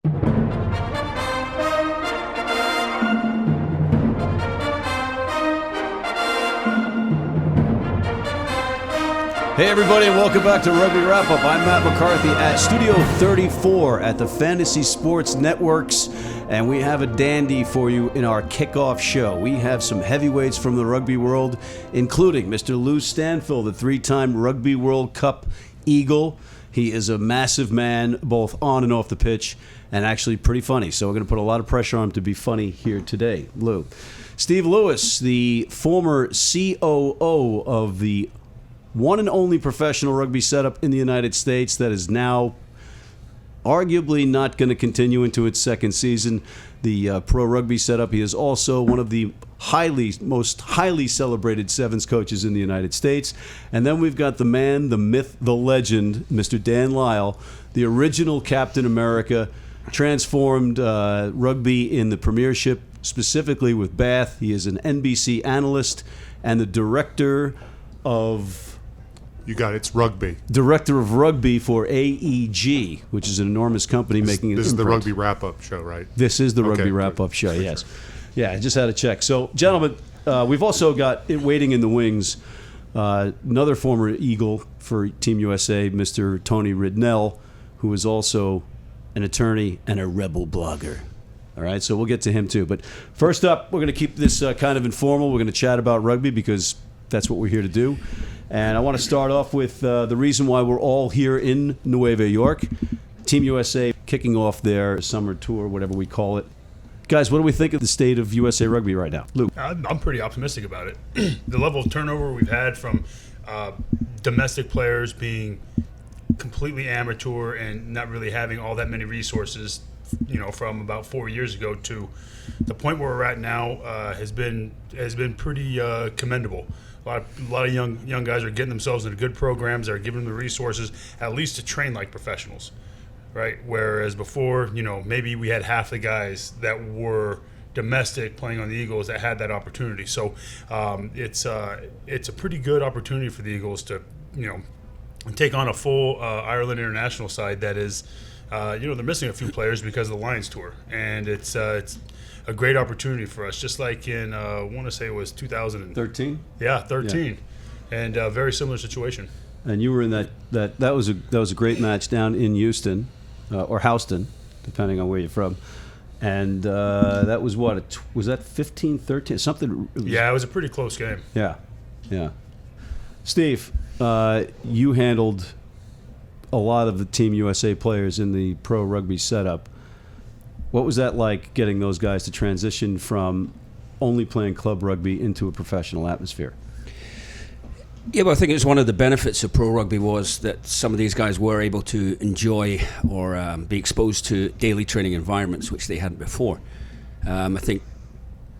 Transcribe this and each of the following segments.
Hey everybody, and welcome back to Rugby Wrap Up. I'm Matt McCarthy at Studio 34 at the Fantasy Sports Networks, and we have a dandy for you in our kickoff show. We have some heavyweights from the rugby world, including Mr. Lou Stanfill, the three-time Rugby World Cup Eagle. He is a massive man, both on and off the pitch, and actually pretty funny. So we're going to put a lot of pressure on him to be funny here today. Lou. Steve Lewis, the former COO of the one and only professional rugby setup in the United States that is now arguably not going to continue into its second season, the pro rugby setup. He is also one of the most highly celebrated sevens coaches in the United States. And then we've got the man, the myth, the legend, Mr. Dan Lyle, the original Captain America, transformed rugby in the Premiership, specifically with Bath. He is an NBC analyst and the director of... You got it. It's rugby. Director of rugby for AEG, which is an enormous company making an This is the imprint. Rugby Wrap-Up show, right? This is the Rugby Okay, Wrap-Up show, yes. Yeah, I just had to check. So, gentlemen, we've also got waiting in the wings another former Eagle for Team USA, Mr. Tony Ridnell, who is also an attorney and a rebel blogger. All right, so we'll get to him too. But first up, we're going to keep this kind of informal. We're going to chat about rugby because that's what we're here to do. And I want to start off with the reason why we're all here in Nueva York. Team USA kicking off their summer tour, whatever we call it. Guys, what do we think of the state of USA Rugby right now? Luke? I'm pretty optimistic about it. The level of turnover we've had from domestic players being completely amateur and not really having all that many resources, from about 4 years ago to the point where we're at now has been pretty commendable. A lot of young guys are getting themselves into good programs that are giving them the resources at least to train like professionals, right? Whereas before, maybe we had half the guys that were domestic playing on the Eagles that had that opportunity. So it's a pretty good opportunity for the Eagles to take on a full Ireland international side that is they're missing a few players because of the Lions tour, and it's a great opportunity for us, just like in I want to say it was 2013. Yeah, 13, yeah. And a very similar situation. And you were in that was a great match down in Houston or Houston, depending on where you're from. And that was was that 15-13 something? Yeah, it was a pretty close game. Yeah. Steve, you handled a lot of the Team USA players in the pro rugby setup. What was that like, getting those guys to transition from only playing club rugby into a professional atmosphere? Yeah, well, I think it was one of the benefits of pro rugby was that some of these guys were able to enjoy or be exposed to daily training environments, which they hadn't before. I think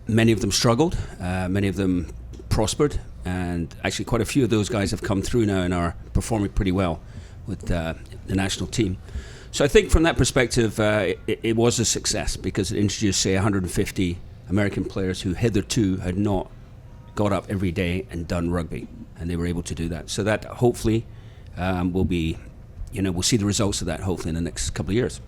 many of them struggled, many of them prospered, and actually quite a few of those guys have come through now and are performing pretty well with the national team. So I think from that perspective, it was a success because it introduced, say, 150 American players who hitherto had not got up every day and done rugby, and they were able to do that. So that hopefully will be, we'll see the results of that hopefully in the next couple of years.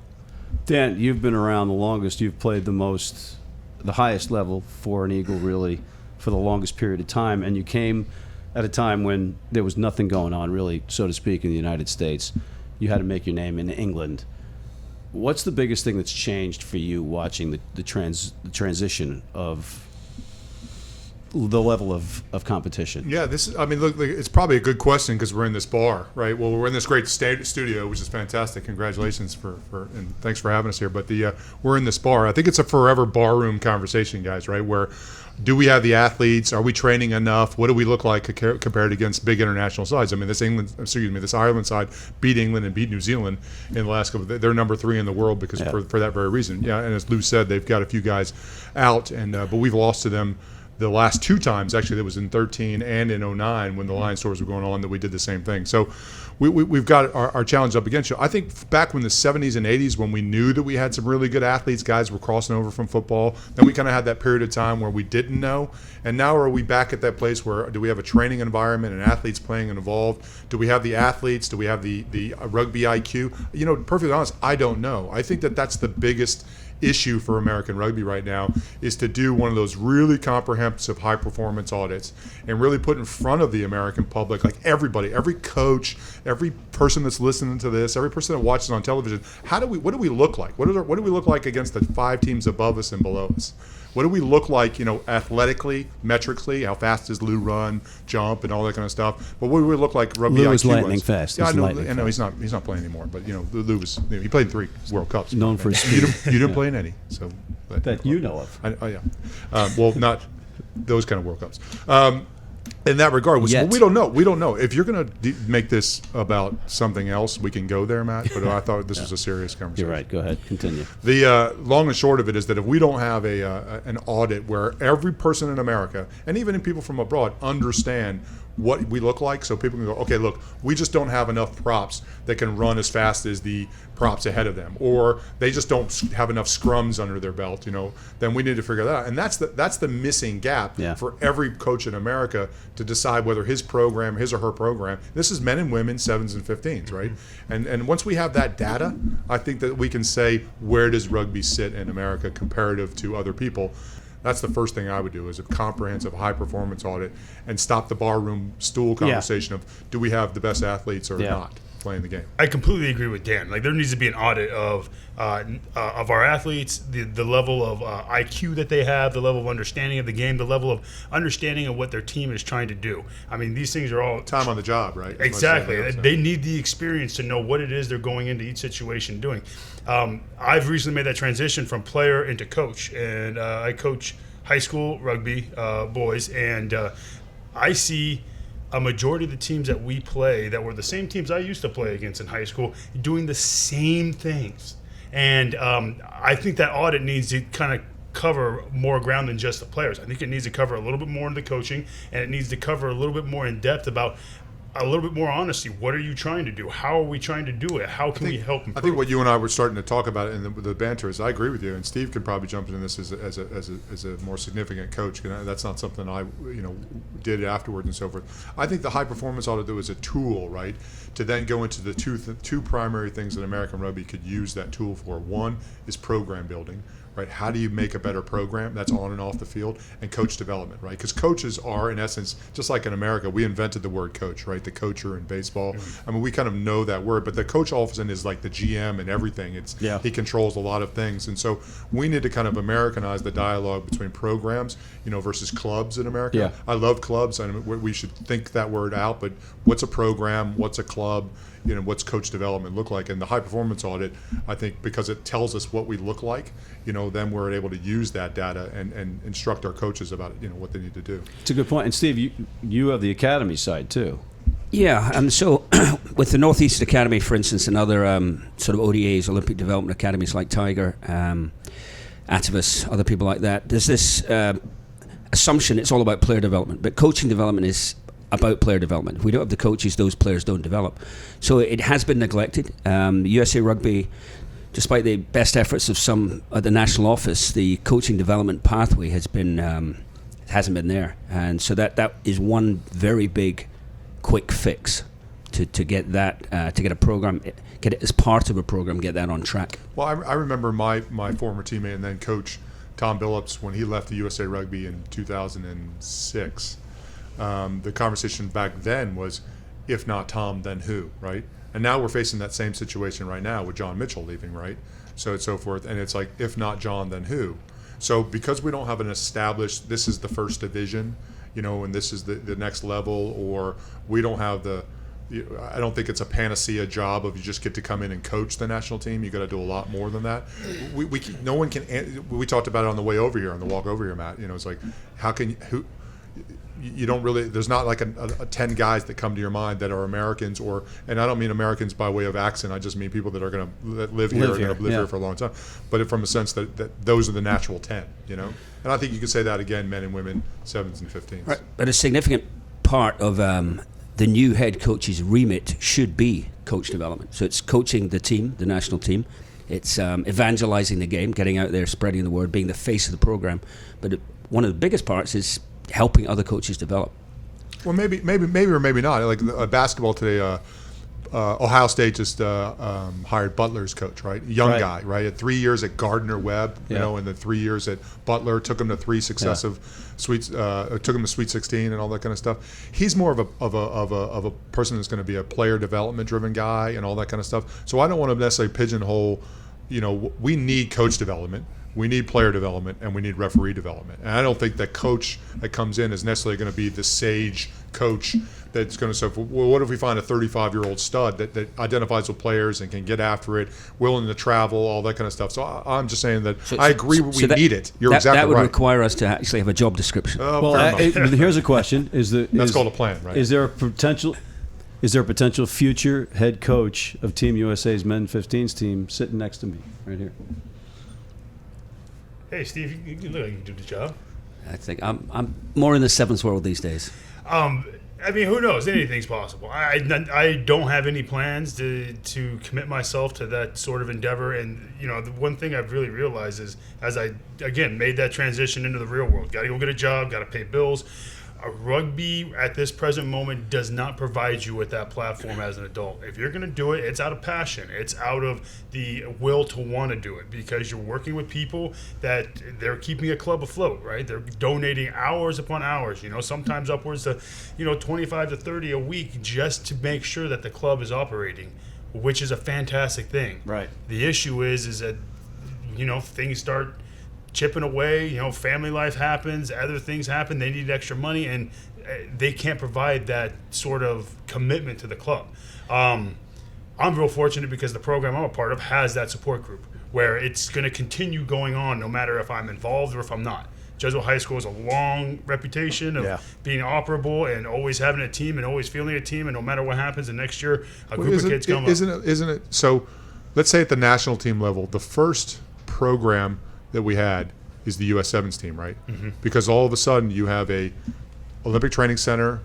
Dan, you've been around the longest. You've played the highest level for an Eagle, really, for the longest period of time, and you came at a time when there was nothing going on, really, so to speak, in the United States. You had to make your name in England. What's the biggest thing that's changed for you watching the transition of the level of competition? Yeah, look, it's probably a good question because we're in this bar, right? Well, we're in this great studio, which is fantastic. Congratulations and thanks for having us here. But we're in this bar. I think it's a forever barroom conversation, guys, right? Where do we have the athletes? Are we training enough? What do we look like compared against big international sides? I mean, this Ireland side beat England and beat New Zealand in the last couple. They're number 3 in the world because for that very reason. Yeah, and as Lou said, they've got a few guys out, and but we've lost to them the last 2 times, actually, that was in 13 and in 09 when the Lions tours were going on, that we did the same thing. So we've got our challenge up against you. I think back when the 70s and 80s, when we knew that we had some really good athletes, guys were crossing over from football, then we kind of had that period of time where we didn't know. And now are we back at that place where do we have a training environment and athletes playing and involved? Do we have the athletes? Do we have the rugby IQ? You know, perfectly honest, I don't know. I think that that's the biggest issue for American rugby right now, is to do one of those really comprehensive high performance audits and really put in front of the American public, like everybody, every coach, every person that's listening to this, every person that watches on television, what do we look like? What do we look like against the 5 teams above us and below us? What do we look like, athletically, metrically? How fast does Lou run, jump, and all that kind of stuff? But what do we look like rugby Lou IQ is lightning fast. Yeah, I know he's not playing anymore. But Lou was. He played in 3 World Cups. Known for his speed. You didn't play in any, so that you know of. Yeah. Well, not those kind of World Cups. In that regard, we don't know. We don't know. If you're going to make this about something else, we can go there, Matt. But I thought this was a serious conversation. You're right. Go ahead. Continue. The long and short of it is that if we don't have an audit where every person in America, and even in people from abroad, understand what we look like, so people can go, okay, look, we just don't have enough props that can run as fast as the props ahead of them, or they just don't have enough scrums under their belt, then we need to figure that out. And that's the missing gap for every coach in America to decide whether his or her program, this is men and women, 7s and 15s, right? And once we have that data, I think that we can say, where does rugby sit in America comparative to other people? That's the first thing I would do, is a comprehensive high-performance audit and stop the barroom stool conversation of, do we have the best athletes or not playing the game? I completely agree with Dan. Like, there needs to be an audit of our athletes, the level of IQ that they have, the level of understanding of the game, the level of understanding of what their team is trying to do. I mean, these things are all time on the job, right? Exactly. They need the experience to know what it is they're going into each situation doing. I've recently made that transition from player into coach, and I coach high school rugby boys, and I see a majority of the teams that we play that were the same teams I used to play against in high school doing the same things. And I think that audit needs to kind of cover more ground than just the players. I think it needs to cover a little bit more in the coaching, and it needs to cover a little bit more in depth about a little bit more honesty. What are you trying to do? How are we trying to do it? How can we help improve? I think what you and I were starting to talk about in the banter is, I agree with you, and Steve could probably jump into this as a more significant coach. That's not something I did afterwards and so forth. I think the high performance audit is a tool, right, to then go into the two primary things that American rugby could use that tool for. One is program building. Right? How do you make a better program that's on and off the field? And coach development, right? Because coaches are, in essence, just like in America, we invented the word coach, right? The coacher in baseball. Mm-hmm. I mean, we kind of know that word, but the coach all of a sudden is like the GM and everything. He controls a lot of things. And so we need to kind of Americanize the dialogue between programs, versus clubs in America. Yeah. I love clubs, and we should think that word out, but what's a program? What's a club? What's coach development look like? And the high performance audit, I think, because it tells us what we look like, then we're able to use that data and instruct our coaches about what they need to do. It's a good point. And Steve, you have the academy side too. Yeah, and so with the Northeast Academy, for instance, and other sort of ODAs, Olympic Development Academies like Tiger, Atavus, other people like that, there's this assumption it's all about player development, but coaching development is about player development. If we don't have the coaches, those players don't develop. So it has been neglected. USA Rugby, despite the best efforts of some at the national office, the coaching development pathway hasn't been there. And so that is one very big quick fix to get that, to get a program, get it as part of a program, get that on track. Well, I remember my former teammate and then coach, Tom Billups, when he left the USA Rugby in 2006. The conversation back then was, if not Tom, then who, right? And now we're facing that same situation right now with John Mitchell leaving, right? So forth. And it's like, if not John, then who? So because we don't have an established, this is the first division, and this is the next level, or we don't have I don't think it's a panacea job of you just get to come in and coach the national team. You got to do a lot more than that. No one can. We talked about it on the way over here, on the walk over here, Matt. It's like, you don't really, there's not like a 10 guys that come to your mind that are Americans, and I don't mean Americans by way of accent, I just mean people that are going to live here, are going to live here for a long time, but from a sense that those are the natural 10, you know? And I think you could say that again, men and women, 7s and 15s. Right. But a significant part of the new head coach's remit should be coach development. So it's coaching the team, the national team. It's evangelizing the game, getting out there, spreading the word, being the face of the program. But one of the biggest parts is helping other coaches develop. Well, maybe or maybe not. Like basketball today, Ohio State just hired Butler's coach, right? Young guy, right? At 3 years at Gardner-Webb, you know, and the 3 years at Butler, took him to 3 successive Sweets, took him to Sweet 16 and all that kind of stuff. He's more of a person that's going to be a player development driven guy and all that kind of stuff. So I don't want to necessarily pigeonhole. You know, we need coach development. We need player development, and we need referee development. And I don't think that coach that comes in is necessarily going to be the sage coach that's going to say, well, what if we find a 35-year-old stud that identifies with players and can get after it, willing to travel, all that kind of stuff. So I'm just saying that I agree we need it. You're exactly right. That would require us to actually have a job description. Well, here's a question. That's called a plan, right? Is there a potential future head coach of Team USA's Men 15s team sitting next to me right here? Hey, Steve, you look like you can do the job. I think I'm more in the sevens world these days. I mean, who knows? Anything's possible. I don't have any plans to commit myself to that sort of endeavor. And, you know, the one thing I've really realized is as I, again, made that transition into the real world, got to go get a job, got to pay bills. Rugby at this present moment does not provide you with that platform as an adult. If you're going to do it, it's out of passion. It's out of the will to want to do it because you're working with people that they're keeping a club afloat, right? They're donating hours upon hours, you know, sometimes upwards to, 25 to 30 a week just to make sure that the club is operating, which is a fantastic thing. Right. The issue is that, things start chipping away, family life happens, other things happen, they need extra money, and they can't provide that sort of commitment to the club. I'm real fortunate because the program I'm a part of has that support group where it's going to continue going on no matter if I'm involved or if I'm not. Jesuit High School has a long reputation of being operable and always having a team and always feeling a team, and no matter what happens, the next year a group of kids come up. Isn't it? So let's say at the national team level, the first program that we had is the US Sevens team, right? Mm-hmm. Because all of a sudden you have a Olympic training center,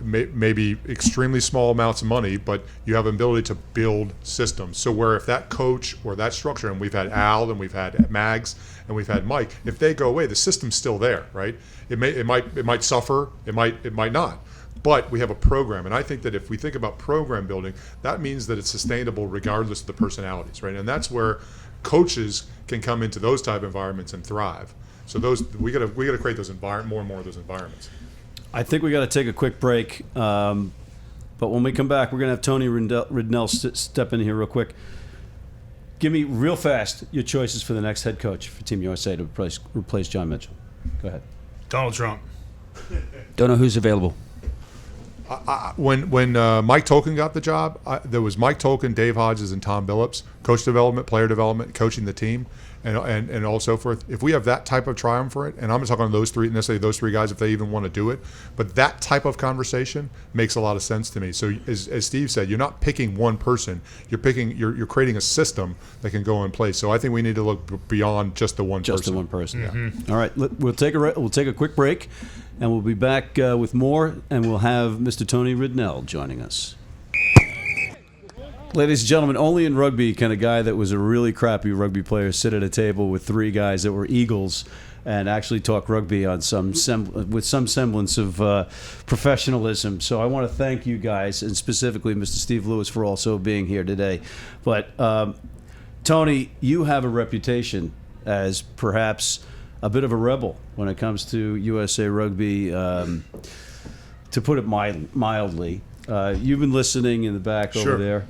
maybe extremely small amounts of money, but you have an ability to build systems. So where if that coach or that structure, and we've had Al and we've had Mags and we've had Mike, if they go away, the system's still there, right? It might suffer, it might not. But we have a program, and I think that if we think about program building, that means that it's sustainable regardless of the personalities, right? And that's where coaches can come into those type of environments and thrive. So we got to create those more and more of those environments. I think we got to take a quick break, but when we come back, we're going to have Tony Ridnell step in here real quick. Give me real fast your choices for the next head coach for Team USA to replace John Mitchell. Go ahead. Donald Trump. Don't know who's available. When Mike Tolkien got the job, there was Mike Tolkien, Dave Hodges, and Tom Billups, coach development, player development, coaching the team, and all so forth. If we have that type of triumvirate, and I'm not talking on those three guys if they even want to do it, but that type of conversation makes a lot of sense to me. So as Steve said, you're not picking one person, you're creating a system that can go in place. So I think we need to look beyond just the one person. Just the one person. Mm-hmm. Yeah. All right, we'll take a quick break. And we'll be back with more, and we'll have Mr. Tony Ridnell joining us. Ladies and gentlemen, only in rugby can a guy that was a really crappy rugby player sit at a table with three guys that were Eagles and actually talk rugby on with some semblance of professionalism. So I want to thank you guys, and specifically Mr. Steve Lewis, for also being here today. But Tony, you have a reputation as perhaps a bit of a rebel when it comes to USA Rugby, to put it mildly. You've been listening in the back over there.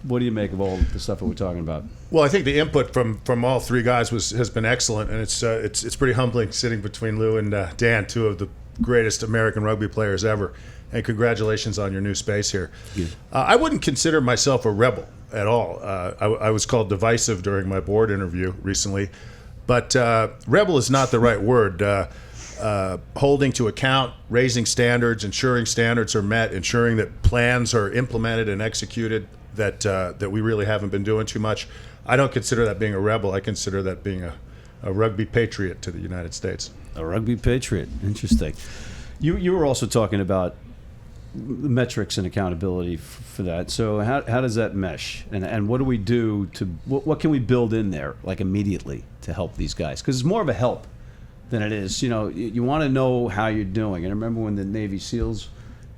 What do you make of all the stuff that we're talking about? Well, I think the input from all three guys has been excellent, and it's pretty humbling sitting between Lou and Dan, two of the greatest American rugby players ever. And congratulations on your new space here. Yeah. I wouldn't consider myself a rebel at all. I was called divisive during my board interview recently. But rebel is not the right word. holding to account, raising standards, ensuring standards are met, ensuring that plans are implemented and executed, that we really haven't been doing too much. I don't consider that being a rebel. I consider that being a rugby patriot to the United States. A rugby patriot. Interesting. You were also talking about metrics and accountability for that. So how does that mesh? And what do we do to what can we build in there like immediately to help these guys? Because it's more of a help than it is. You want to know how you're doing. And I remember when the Navy SEALs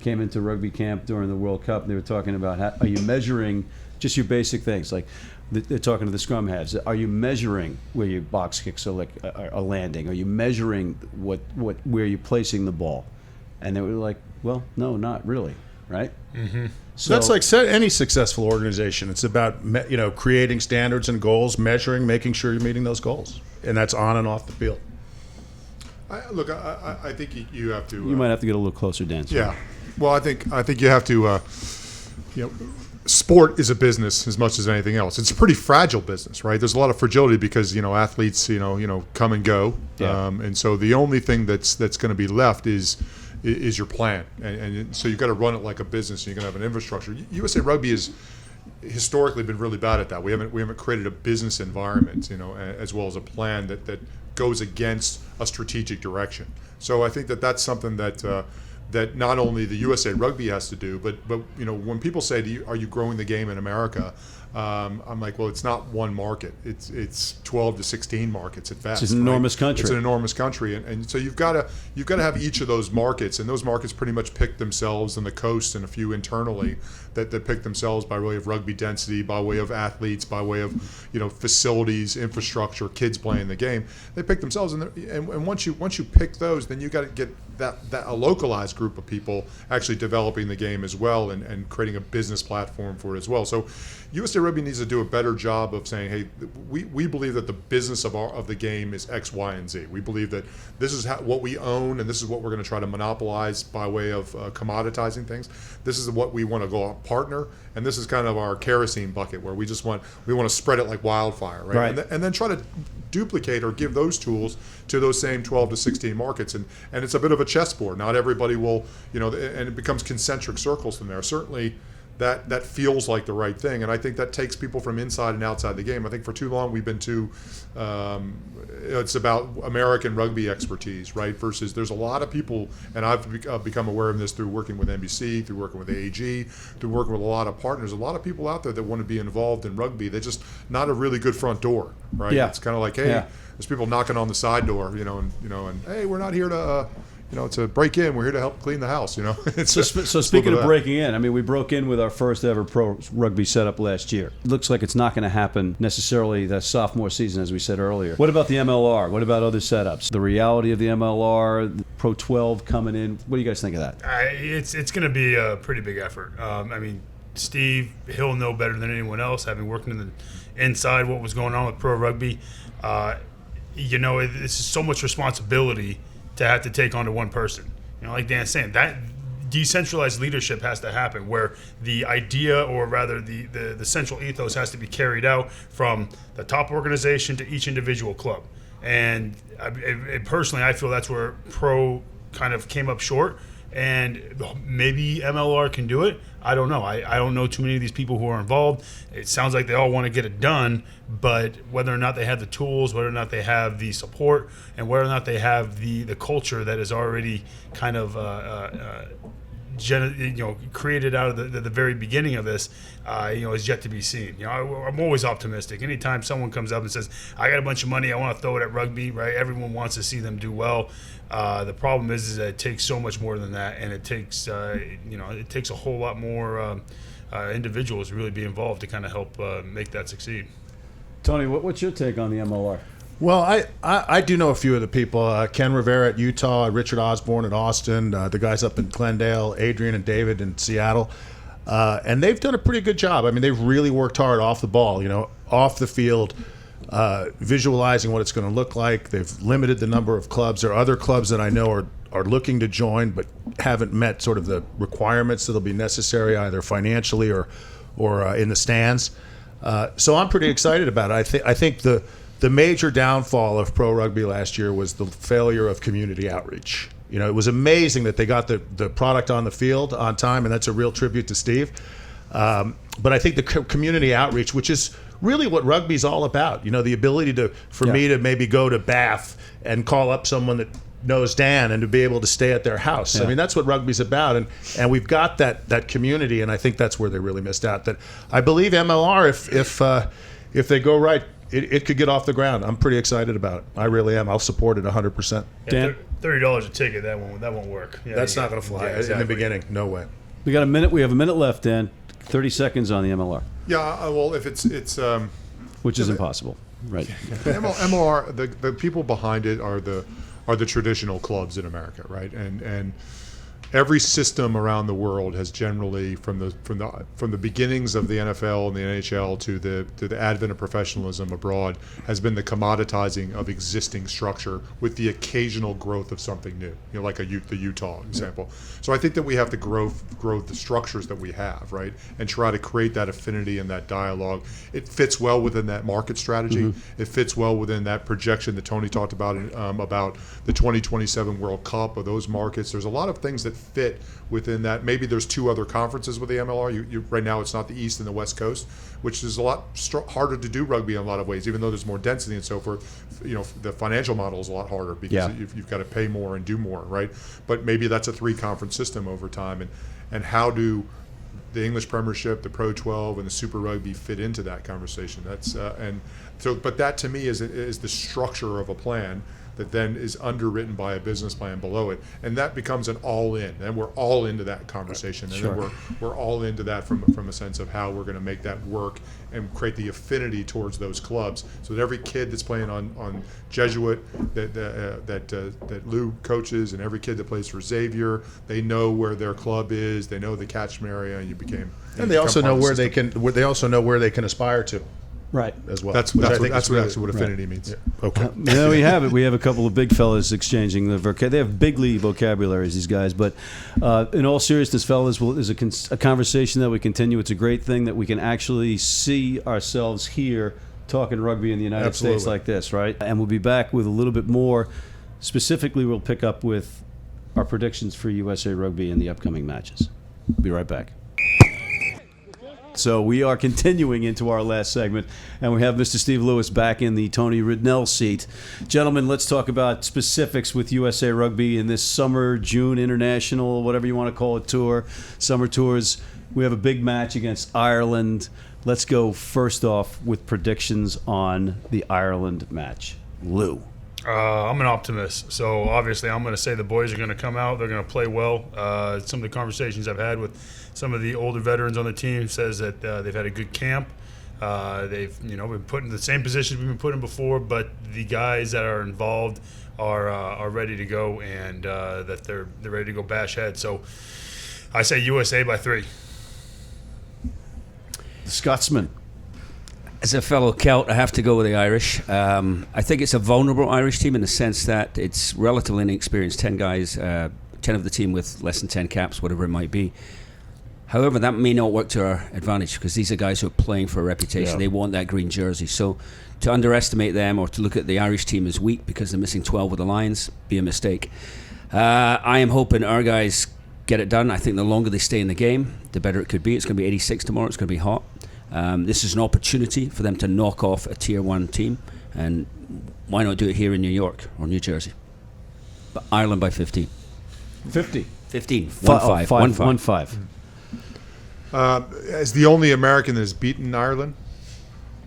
came into rugby camp during the World Cup, and they were talking about are you measuring just your basic things like. They're talking to the scrum heads. Are you measuring where your box kicks are landing? Are you measuring where you're placing the ball? And they were like, well, no, not really, right? Mm-hmm. So that's like any successful organization. It's about creating standards and goals, measuring, making sure you're meeting those goals, and that's on and off the field. I think you have to. You might have to get a little closer, Dan. Yeah. Well, I think you have to. Sport is a business as much as anything else. It's a pretty fragile business, right? There's a lot of fragility because athletes come and go, and so the only thing that's going to be left is your plan, and so you've got to run it like a business. And you're going to have an infrastructure. USA Rugby has historically been really bad at that. We haven't created a business environment, as well as a plan that goes against a strategic direction. So I think that's something that not only the USA Rugby has to do, but when people say, "Are you growing the game in America?" I'm like, well, it's not one market. It's 12 to 16 markets at best. It's an enormous country. It's an enormous country, and so you've got to have each of those markets, and those markets pretty much pick themselves, and the coast and a few internally that pick themselves by way of rugby density, by way of athletes, by way of facilities, infrastructure, kids playing the game. They pick themselves, and once you pick those, then you got to get that a localized group of people actually developing the game as well, and creating a business platform for it as well. So USA Rugby needs to do a better job of saying, hey, we believe that the business of the game is X, Y, and Z. We believe that this is what we own, and this is what we're going to try to monopolize by way of commoditizing things. This is what we want to go partner, and this is kind of our kerosene bucket where we want to spread it like wildfire, right? And then try to duplicate or give those tools to those same 12 to 16 markets, and it's a bit of a chessboard. Not everybody will, and it becomes concentric circles from there. Certainly that feels like the right thing, and I think that takes people from inside and outside the game. I think for too long we've been too it's about American rugby expertise, right? Versus there's a lot of people, and I've become aware of this through working with NBC, through working with AAG, through working with a lot of partners. A lot of people out there that want to be involved in rugby. They're just not a really good front door, right? Yeah. It's kind of like, hey, there's people knocking on the side door, and hey, we're not here to. To break in, we're here to help clean the house. So speaking of breaking in, I mean, we broke in with our first ever pro rugby setup last year. It looks like it's not going to happen necessarily the sophomore season, as we said earlier. What about the MLR? What about other setups? The reality of the MLR, the Pro 12 coming in. What do you guys think of that? It's going to be a pretty big effort. Steve, he'll know better than anyone else, having worked inside what was going on with pro rugby. This is so much responsibility to have to take on to one person. Like Dan's saying, that decentralized leadership has to happen, where the idea, or rather the central ethos, has to be carried out from the top organization to each individual club. And personally, I feel that's where pro kind of came up short. And maybe MLR can do it. I don't know. I don't know too many of these people who are involved. It sounds like they all want to get it done, but whether or not they have the tools, whether or not they have the support, and whether or not they have the culture that is already kind of created out of the very beginning of this, is yet to be seen. I'm always optimistic. Anytime someone comes up and says, I got a bunch of money, I want to throw it at rugby, right? Everyone wants to see them do well. The problem is that it takes so much more than that, and it takes a whole lot more individuals to really be involved to kind of help make that succeed. Tony, what's your take on the MLR? Well, I do know a few of the people. Ken Rivera at Utah, Richard Osborne at Austin, the guys up in Glendale, Adrian and David in Seattle. And they've done a pretty good job. I mean, they've really worked hard off the ball, off the field, visualizing what it's going to look like. They've limited the number of clubs. There are other clubs that I know are looking to join but haven't met sort of the requirements that'll be necessary, either financially or in the stands. So I'm pretty excited about it. I think the the major downfall of pro rugby last year was the failure of community outreach. You know, it was amazing that they got the product on the field on time, and that's a real tribute to Steve. But I think the community outreach, which is really what rugby's all about, you know, the ability for me to maybe go to Bath and call up someone that knows Dan and to be able to stay at their house. Yeah. I mean, that's what rugby's about, and we've got that community, and I think that's where they really missed out. That I believe MLR, if they go right, it could get off the ground. I'm pretty excited about it. I really am. I'll support it 100%. Yeah, $30 a ticket, that won't work. Yeah, That's not going to fly in the beginning. No way. We got a minute. We have a minute left, Dan. 30 seconds on the MLR. Yeah, well, if it's which is impossible, right? MLR, the people behind it are the traditional clubs in America, right? And every system around the world has generally, from the beginnings of the NFL and the NHL to the advent of professionalism abroad, has been the commoditizing of existing structure with the occasional growth of something new. You know, like the Utah example. So I think that we have to grow the structures that we have, right, and try to create that affinity and that dialogue. It fits well within that market strategy. Mm-hmm. It fits well within that projection that Tony talked about the 2027 World Cup or those markets. There's a lot of things that fit within that. Maybe there's two other conferences with the MLR. You right now it's not the East and the West Coast, which is a lot harder to do rugby in a lot of ways. Even though there's more density and so forth, you know, the financial model is a lot harder because you've got to pay more and do more, right? But maybe that's a 3-conference system over time, and how do the English Premiership, the Pro 12, and the Super Rugby fit into that conversation? That's but that to me is the structure of a plan that then is underwritten by a business plan below it, and that becomes an all-in, and we're all into that conversation, and then we're all into that from a sense of how we're going to make that work and create the affinity towards those clubs, so that every kid that's playing on Jesuit that Lou coaches, and every kid that plays for Xavier, they know where their club is, they know the catchment area, and they also know where they can. They also know where they can aspire to. Right. As well. That's what affinity means. Yeah. Okay. There we have it. We have a couple of big fellas exchanging the vocabulary. They have big league vocabularies, these guys. But in all seriousness, fellas, is a conversation that we continue. It's a great thing that we can actually see ourselves here talking rugby in the United States like this, right? And we'll be back with a little bit more. Specifically, we'll pick up with our predictions for USA Rugby in the upcoming matches. Be right back. So we are continuing into our last segment, and we have Mr. Steve Lewis back in the Tony Ridnell seat. Gentlemen, let's talk about specifics with USA Rugby in this summer, June international, whatever you want to call it, tour, summer tours. We have a big match against Ireland. Let's go first off with predictions on the Ireland match. Lou. I'm an optimist, so obviously I'm going to say the boys are going to come out. They're going to play well. Some of the conversations I've had with some of the older veterans on the team says that they've had a good camp. They've been put in the same positions we've been put in before, but the guys that are involved are ready to go, and that they're ready to go bash head. So I say USA by 3. The Scotsman. As a fellow Celt, I have to go with the Irish. I think it's a vulnerable Irish team in the sense that it's relatively inexperienced, 10 guys, 10 of the team with less than 10 caps, whatever it might be. However, that may not work to our advantage because these are guys who are playing for a reputation. Yeah. They want that green jersey. So to underestimate them or to look at the Irish team as weak because they're missing 12 with the Lions, be a mistake. I am hoping our guys get it done. I think the longer they stay in the game, the better it could be. It's going to be 86 tomorrow. It's going to be hot. This is an opportunity for them to knock off a Tier 1 team, and why not do it here in New York or New Jersey? But Ireland by 15. 15. 15. 1-5. 1-5. 1-5. As the only American that has beaten Ireland.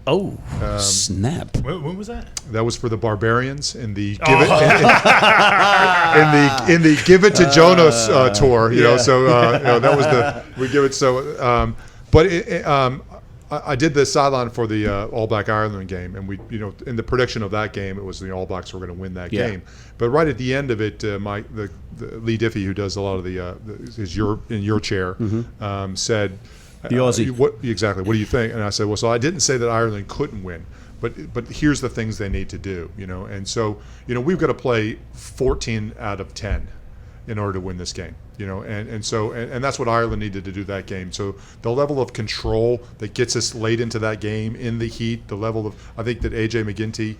Oh, snap! When was that? That was for the Barbarians in the in the Give It to Jonas tour. You know, so that was we give it so. I did the sideline for the All Black Ireland game, and we, in the prediction of that game, it was the All Blacks were going to win that game. But right at the end of it, the Lee Diffie, who does a lot of is in your chair, said, the Aussie. What do you think? And I said, well, so I didn't say that Ireland couldn't win, but here's the things they need to do, and so we've got to play 14 out of 10. in order to win this game, and that's what Ireland needed to do that game. So the level of control that gets us late into that game in the heat, the level of, I think that AJ McGinty,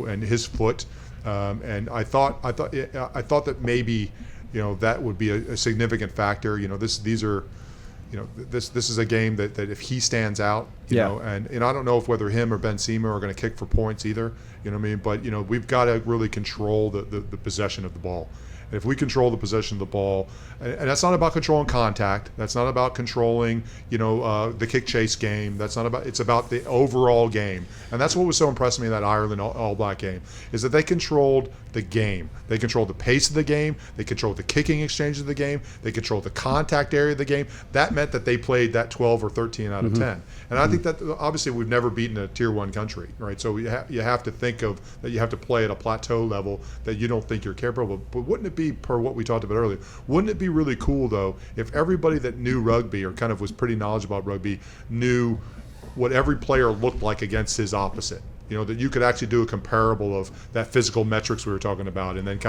and his foot, and I thought that maybe, that would be a significant factor. This is a game that if he stands out, and I don't know if whether him or Ben Seamer are going to kick for points either, but we've got to really control the possession of the ball. And if we control the possession of the ball, and that's not about controlling contact, that's not about controlling, the kick chase game. It's about the overall game. And that's what was so impressive me in that Ireland All Black game, is that they controlled the game. They controlled the pace of the game. They controlled the kicking exchange of the game. They controlled the contact area of the game. That meant that they played that 12 or 13 out of 10. And I think that obviously we've never beaten a Tier 1 country, right? So you have to think of that you have to play at a plateau level that you don't think you're capable of. But wouldn't it be, per what we talked about earlier, wouldn't it be really cool, though, if everybody that knew rugby or kind of was pretty knowledgeable about rugby knew what every player looked like against his opposite? That you could actually do a comparable of that physical metrics we were talking about, and then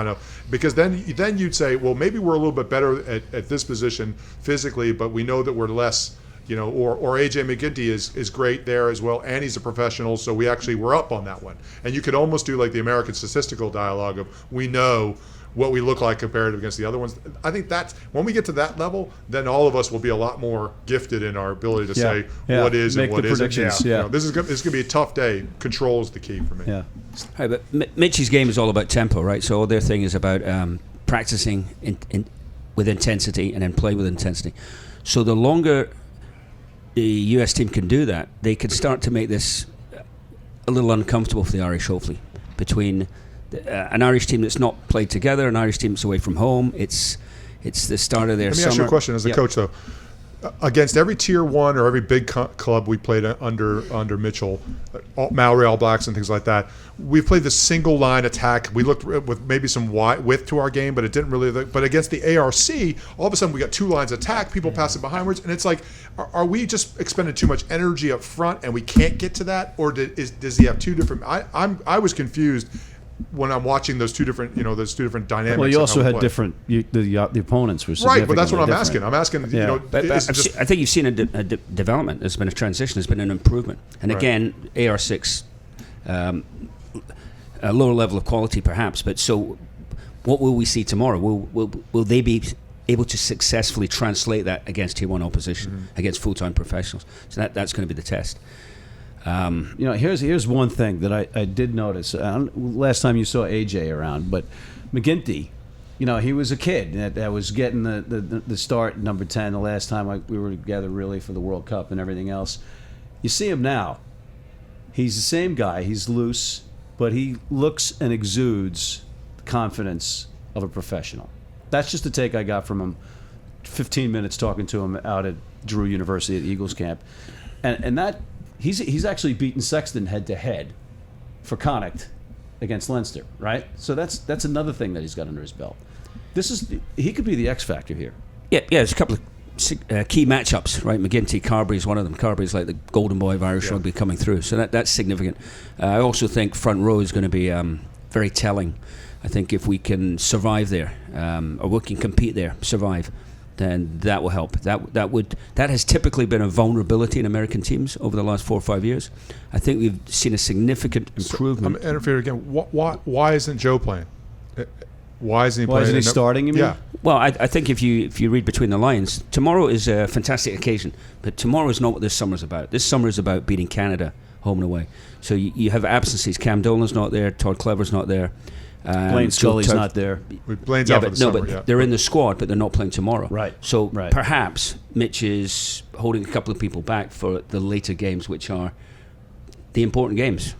because then you'd say, well, maybe we're a little bit better at this position physically, but we know that we're less, or AJ McGinty is great there as well, and he's a professional, so we're up on that one. And you could almost do like the American statistical dialogue of, we know what we look like compared against the other ones. I think that's when we get to that level, then all of us will be a lot more gifted in our ability to say what is Make and what the isn't. predictions. This is going to be a tough day. Control is the key for me. Yeah. Hey, but Mitch's game is all about tempo, right? So all their thing is about practicing with intensity and then play with intensity. So the longer the US team can do that, they can start to make this a little uncomfortable for the Irish, hopefully, between an Irish team that's not played together, an Irish team that's away from home. It's the start of their summer. Let me ask you a question as a coach, though. Against every Tier 1 or every big club we played under Mitchell, Maori All Blacks and things like that, we've played the single line attack. We looked with maybe some width to our game, but it didn't really. But against the ARC, all of a sudden we got two lines attack, people passing behindwards, and it's like, are we just expending too much energy up front and we can't get to that, or does he have two different? I was confused when I'm watching those two different dynamics. Well, you also had different. The opponents were right, but that's what I'm different. asking. I'm asking. I think you've seen a development. There's been a transition. There's been an improvement. And again, AR6, a lower level of quality, perhaps. But so, what will we see tomorrow? Will they be able to successfully translate that against Tier 1 opposition, against full-time professionals? So that's going to be the test. Here's one thing that I did notice. Last time you saw AJ around, but McGinty, he was a kid that was getting the start, number 10, the last time we were together really for the World Cup and everything else. You see him now. He's the same guy. He's loose, but he looks and exudes confidence of a professional. That's just the take I got from him. 15 minutes talking to him out at Drew University at Eagles camp, and that. He's actually beaten Sexton head-to-head for Connacht against Leinster, right? So that's another thing that he's got under his belt. He could be the X factor here. Yeah. There's a couple of key matchups, right? McGinty, Carberry's one of them. Carberry's like the golden boy of Irish rugby coming through, so that's significant. I also think front row is going to be very telling. I think if we can survive there, or we can compete there, survive, then that will help. That has typically been a vulnerability in American teams over the last 4 or 5 years. I think we've seen a significant improvement. I'm interfering again. Why isn't Joe playing? Why isn't he playing? Why isn't he starting? You mean? Yeah. Well, I think if you read between the lines, tomorrow is a fantastic occasion, but tomorrow is not what this summer is about. This summer is about beating Canada home and away. So you have absences. Cam Dolan's not there. Todd Clever's not there. Blaine Scully's not there. Blaine's out for the summer. But they're in the squad, but they're not playing tomorrow. Right. So perhaps Mitch is holding a couple of people back for the later games, which are the important games.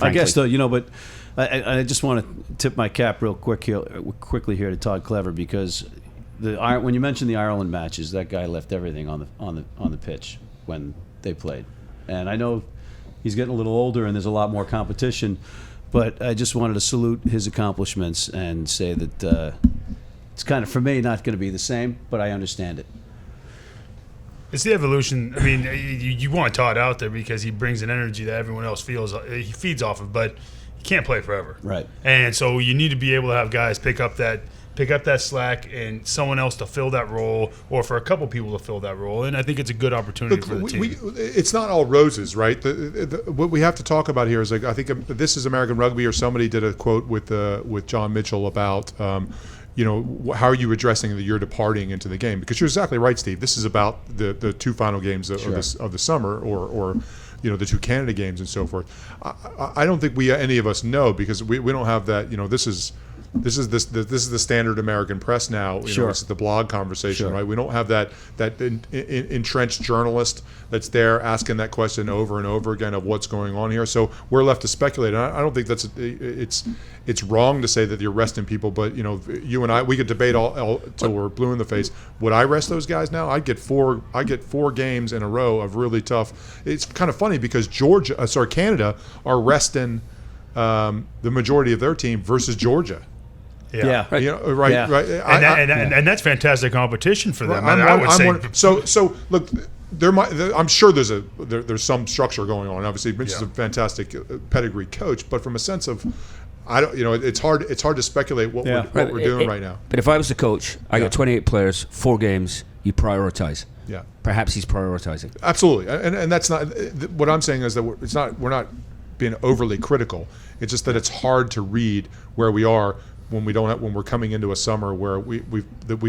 I guess though, but I just want to tip my cap real quickly here to Todd Clever, because when you mentioned the Ireland matches, that guy left everything on the pitch when they played, and I know he's getting a little older and there's a lot more competition. But I just wanted to salute his accomplishments and say that it's kind of, for me, not going to be the same, but I understand it. It's the evolution. I mean, you want Todd out there because he brings an energy that everyone else he feeds off of, but he can't play forever. Right. And so you need to be able to have guys pick up that pick up that slack and someone else to fill that role, or for a couple people to fill that role. And I think it's a good opportunity for the team. It's not all roses, right? What we have to talk about here is, like, I think This Is American Rugby, or somebody did a quote with John Mitchell about, how are you addressing that you're departing into the game? Because you're exactly right, Steve. This is about the two final games of the summer, or the two Canada games and so forth. I don't think any of us know, because we don't have that. This is the standard American press now. It's the blog conversation, right? We don't have that entrenched journalist that's there asking that question over and over again of what's going on here. So we're left to speculate. And I don't think it's wrong to say that you're resting people, but you and I, we could debate all till we're blue in the face. Would I rest those guys now? I'd get four games in a row of really tough. It's kind of funny because Canada are resting the majority of their team versus Georgia. Yeah. Right. Yeah. Right. And that's fantastic competition for them. I would say. So look, I'm sure there's some structure going on. Obviously, Mitch is a fantastic pedigree coach, but from a sense of, it's hard to speculate what we're doing right now. But if I was the coach, I got 28 players, 4 games. You prioritize. Yeah. Perhaps he's prioritizing. Absolutely, and that's not what I'm saying is that we're not being overly critical. It's just that it's hard to read where we are when we're coming into a summer where we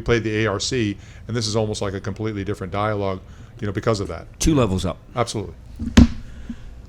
played the ARC, and this is almost like a completely different dialogue, because of that. 2 levels up. Absolutely.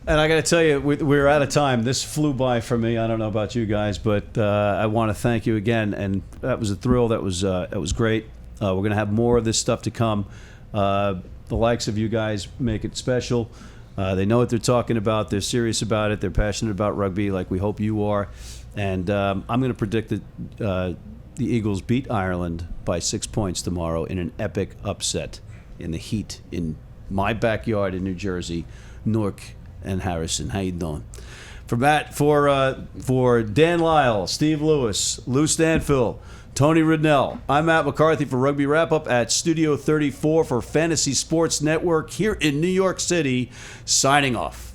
And I got to tell you, we're out of time. This flew by for me. I don't know about you guys, but I want to thank you again. And that was a thrill. That was great. We're going to have more of this stuff to come. The likes of you guys make it special. They know what they're talking about. They're serious about it. They're passionate about rugby, like we hope you are. And I'm going to predict that the Eagles beat Ireland by 6 points tomorrow in an epic upset in the heat in my backyard in New Jersey. Newark and Harrison, how you doing? For Matt, for Dan Lyle, Steve Lewis, Lou Stanfill, Tony Ridnell, I'm Matt McCarthy for Rugby Wrap Up at Studio 34 for Fantasy Sports Network here in New York City, signing off.